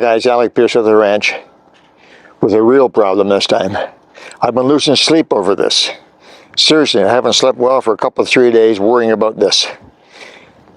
guys, Alec Peirce of the ranch with a real problem this time. I've been losing sleep over this. Seriously, I haven't slept well for a couple of 3 days worrying about this.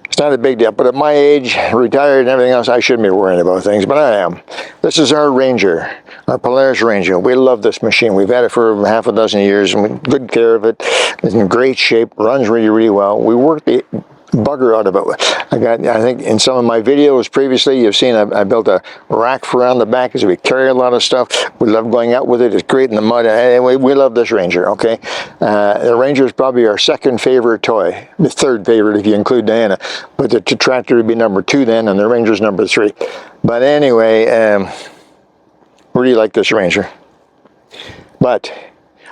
It's not a big deal, but at my age, retired and everything else, I shouldn't be worrying about things, but I am. This is our Ranger, our Polaris Ranger. We love this machine. We've had it for half a dozen years, and we have good care of it. It's in great shape, runs really, really well. We work the bugger out of it. I think in some of my videos previously, you've seen I built a rack for around the back as we carry a lot of stuff. We love going out with it. It's great in the mud. Anyway, we love this Ranger, okay? The Ranger is probably our second favorite toy, the third favorite if you include Diana, but the tractor would be number 2 then, and the Ranger's number 3. But anyway, really like this Ranger. But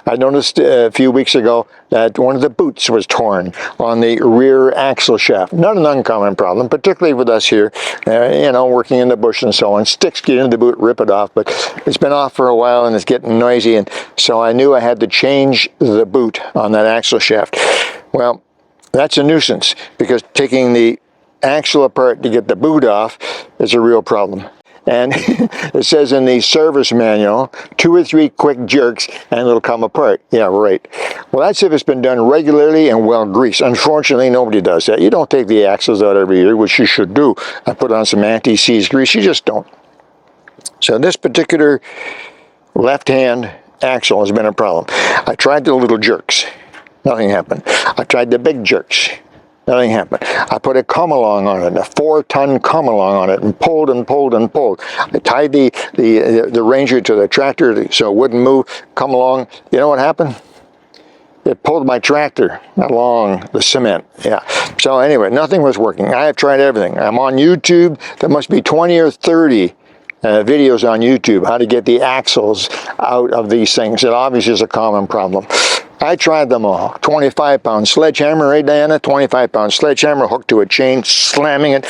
I noticed a few weeks ago that one of the boots was torn on the rear axle shaft. Not an uncommon problem, particularly with us here, you know, working in the bush and so on. Sticks get into the boot, rip it off, but it's been off for a while and it's getting noisy, and so I knew I had to change the boot on that axle shaft. Well, that's a nuisance because taking the axle apart to get the boot off is a real problem. And it says in the service manual, 2 or 3 quick jerks and it'll come apart. Yeah, right. Well, that's if it's been done regularly and well greased. Unfortunately, nobody does that. You don't take the axles out every year, which you should do. I put on some anti-seize grease. You just don't. So this particular left-hand axle has been a problem. I tried the little jerks. Nothing happened. I tried the big jerks. Nothing happened. I put a come-along on it, a 4-ton come-along on it, and pulled and pulled and pulled. I tied the Ranger to the tractor so it wouldn't move, come along. You know what happened? It pulled my tractor along the cement. Yeah. So anyway, nothing was working. I have tried everything. I'm on YouTube. There must be 20 or 30 videos on YouTube how to get the axles out of these things. It obviously is a common problem. I tried them all. 25-pound sledgehammer, right, Diana? 25-pound sledgehammer hooked to a chain, slamming it.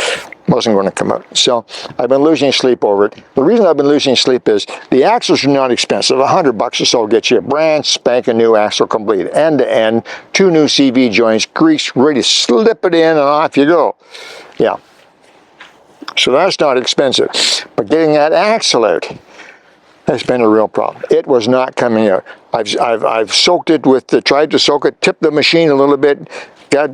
Wasn't going to come out. So I've been losing sleep over it. The reason I've been losing sleep is the axles are not expensive. $100 or so gets you a brand spanking new axle complete, end to end, 2 new CV joints, grease, ready to slip it in and off you go. Yeah. So that's not expensive. But getting that axle out has been a real problem. It was not coming out. I've soaked it with tried to soak it, tipped the machine a little bit, got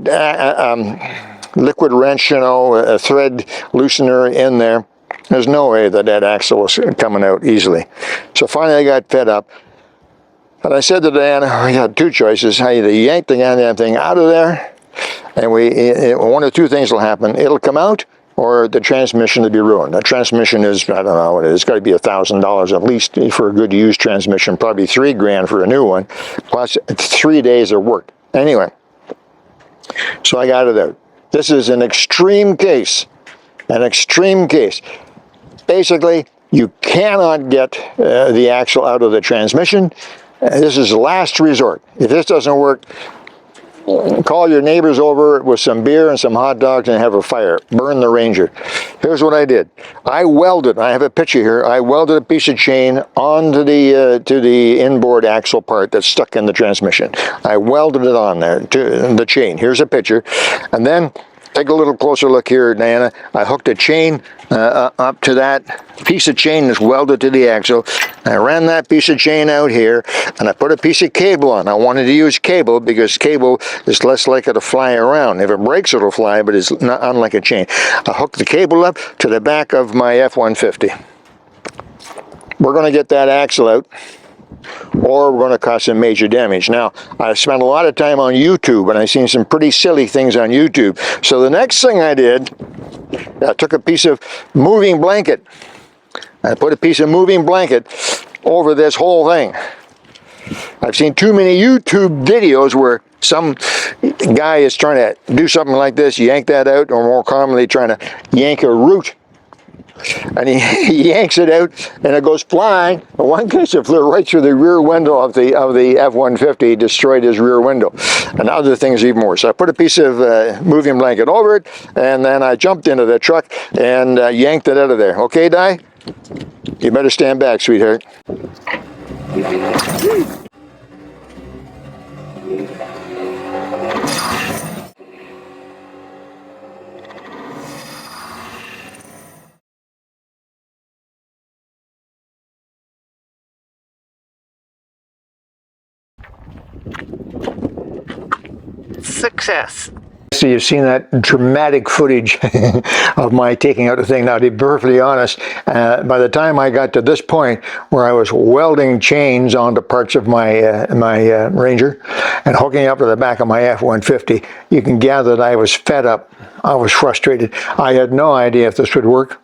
liquid wrench, you know, a thread loosener in there. There's no way that axle was coming out easily. So finally I got fed up. And I said to Diana, we got 2 choices. I either yank the goddamn thing out of there, and one of 2 things will happen. It'll come out, or the transmission to be ruined. The transmission is, I don't know what it is, it's got to be $1,000 at least for a good used transmission, probably $3 grand for a new one, plus 3 days of work. Anyway, so I got it out. This is an extreme case, Basically, you cannot get the axle out of the transmission. This is the last resort. If this doesn't work, call your neighbors over with some beer and some hot dogs and have a fire. Burn the Ranger. Here's what I did. I welded, I have a picture here, I welded a piece of chain onto the inboard axle part that's stuck in the transmission. I welded it on there to the chain. Here's a picture. And then take a little closer look here, Diana. I hooked a chain up to that piece of chain that's welded to the axle. I ran that piece of chain out here, and I put a piece of cable on. I wanted to use cable because cable is less likely to fly around. If it breaks, it'll fly, but it's not unlike a chain. I hooked the cable up to the back of my F-150. We're going to get that axle out, or we're going to cause some major damage. Now, I spent a lot of time on YouTube, and I've seen some pretty silly things on YouTube. So the next thing I did, I took a piece of moving blanket. I put a piece of moving blanket over this whole thing. I've seen too many YouTube videos where some guy is trying to do something like this, yank that out, or more commonly trying to yank a root. And he yanks it out, and it goes flying. In one case, it flew right through the rear window of the F-150, destroyed his rear window. And other things even worse. So I put a piece of moving blanket over it, and then I jumped into the truck and yanked it out of there. Okay, Di? You better stand back, sweetheart. success. So you've seen that dramatic footage of my taking out the thing. Now, to be perfectly honest, by the time I got to this point where I was welding chains onto parts of my Ranger and hooking up to the back of my F-150, you can gather that I was fed up. I was frustrated. I had no idea if this would work.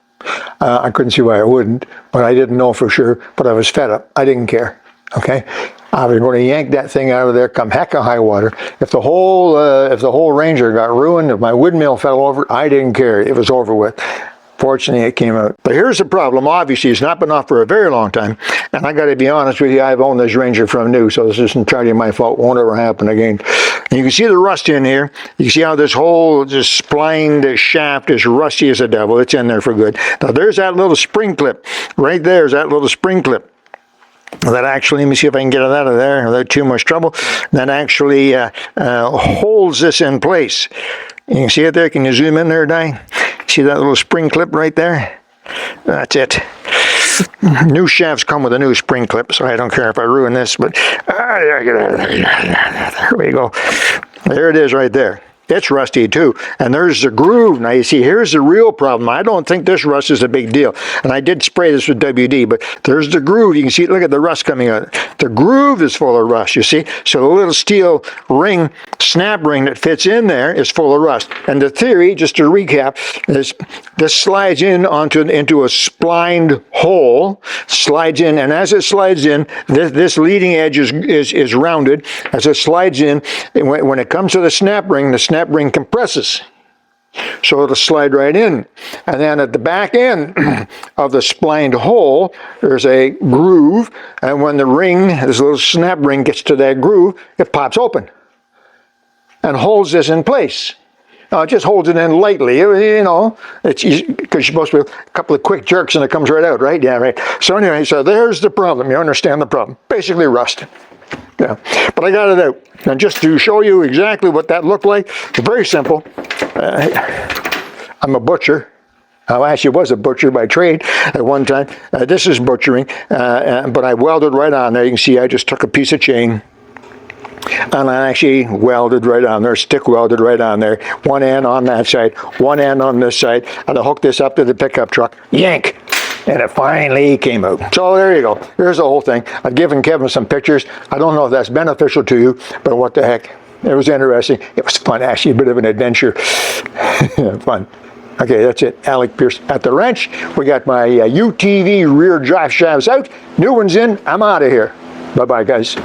I couldn't see why it wouldn't, but I didn't know for sure. But I was fed up. I didn't care. Okay, I was going to yank that thing out of there, come heck or high water. If the whole Ranger got ruined, if my windmill fell over, I didn't care. It was over with. Fortunately, it came out. But here's the problem. Obviously, it's not been off for a very long time, and I got to be honest with you. I've owned this Ranger from new, so this isn't entirely my fault. Won't ever happen again. And you can see the rust in here. You can see how this whole splined shaft is rusty as a devil. It's in there for good. Now, there's that little spring clip. Right there's that little spring clip. That actually, let me see if I can get it out of there without too much trouble. That actually holds this in place. You can see it there. Can you zoom in there, Di? See that little spring clip right there? That's it. New shafts come with a new spring clip, so I don't care if I ruin this, but there we go. There it is right there. It's rusty too. And there's the groove. Now you see, here's the real problem. I don't think this rust is a big deal. And I did spray this with WD, but there's the groove. You can see, look at the rust coming out. The groove is full of rust, you see. So the little steel ring, snap ring that fits in there is full of rust. And the theory, just to recap, is this slides in into a splined hole, slides in, and as it slides in, this leading edge is rounded. As it slides in, when it comes to the snap ring compresses. So it'll slide right in. And then at the back end of the splined hole, there's a groove. And when the ring, this little snap ring gets to that groove, it pops open and holds this in place. Now, it just holds it in lightly, you know, it's because you're supposed to be a couple of quick jerks and it comes right out, right? Yeah, right. So anyway, so there's the problem. You understand the problem. Basically rust. Yeah, but I got it out. And just to show you exactly what that looked like, it's very simple. I'm a butcher. I actually was a butcher by trade at one time. This is butchering, but I welded right on there. You can see I just took a piece of chain and I actually welded right on there, stick welded right on there. One end on that side, one end on this side, and I hooked this up to the pickup truck. Yank! And it finally came out. So there you go. Here's the whole thing. I've given Kevin some pictures. I don't know if that's beneficial to you, but what the heck. It was interesting. It was fun, actually, a bit of an adventure. Fun. Okay, that's it. Alec Peirce at the wrench. We got my UTV rear drive shafts out. New one's in. I'm out of here. Bye-bye, guys.